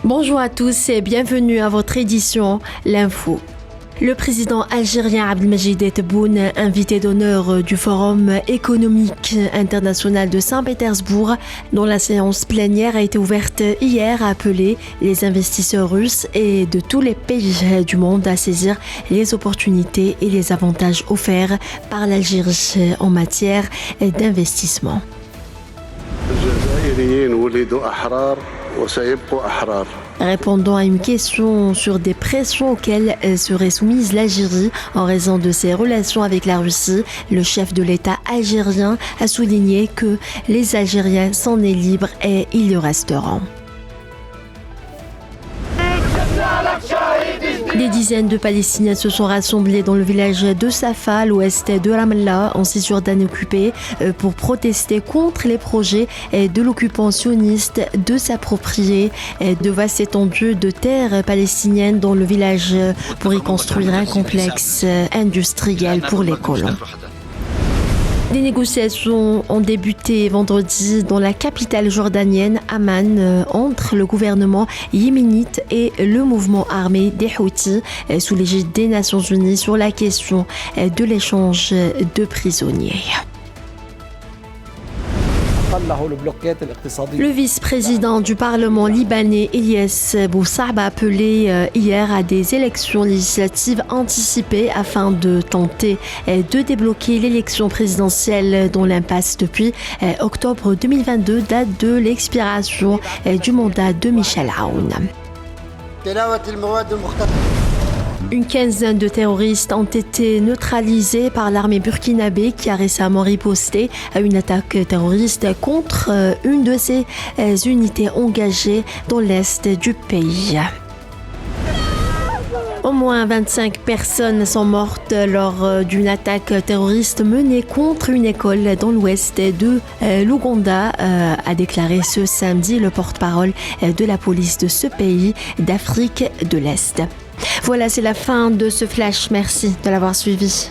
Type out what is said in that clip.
Bonjour à tous et bienvenue à votre édition L'Info. Le président algérien Abdelmajid Tebboune, invité d'honneur du Forum économique international de Saint-Pétersbourg, dont la séance plénière a été ouverte hier, a appelé les investisseurs russes et de tous les pays du monde à saisir les opportunités et les avantages offerts par l'Algérie en matière d'investissement. Répondant à une question sur des pressions auxquelles serait soumise l'Algérie en raison de ses relations avec la Russie, le chef de l'État algérien a souligné que les Algériens sont nés libres et ils le resteront. Des dizaines de Palestiniens se sont rassemblés dans le village de Safa, à l'ouest de Ramallah, en Cisjordanie occupée, pour protester contre les projets de l'occupant sioniste de s'approprier de vastes étendues de terres palestiniennes dans le village pour y construire un complexe industriel pour les colons. Des négociations ont débuté vendredi dans la capitale jordanienne, Amman, entre le gouvernement yéménite et le mouvement armé des Houthis, sous l'égide des Nations Unies, sur la question de l'échange de prisonniers. Le vice-président du Parlement libanais, Elias Boussab, a appelé hier à des élections législatives anticipées afin de tenter de débloquer l'élection présidentielle dans l'impasse depuis octobre 2022, date de l'expiration du mandat de Michel Aoun. Une quinzaine de terroristes ont été neutralisés par l'armée burkinabé qui a récemment riposté à une attaque terroriste contre une de ses unités engagées dans l'est du pays. Au moins 25 personnes sont mortes lors d'une attaque terroriste menée contre une école dans l'ouest de l'Ouganda, a déclaré ce samedi le porte-parole de la police de ce pays d'Afrique de l'Est. Voilà, c'est la fin de ce flash. Merci de l'avoir suivi.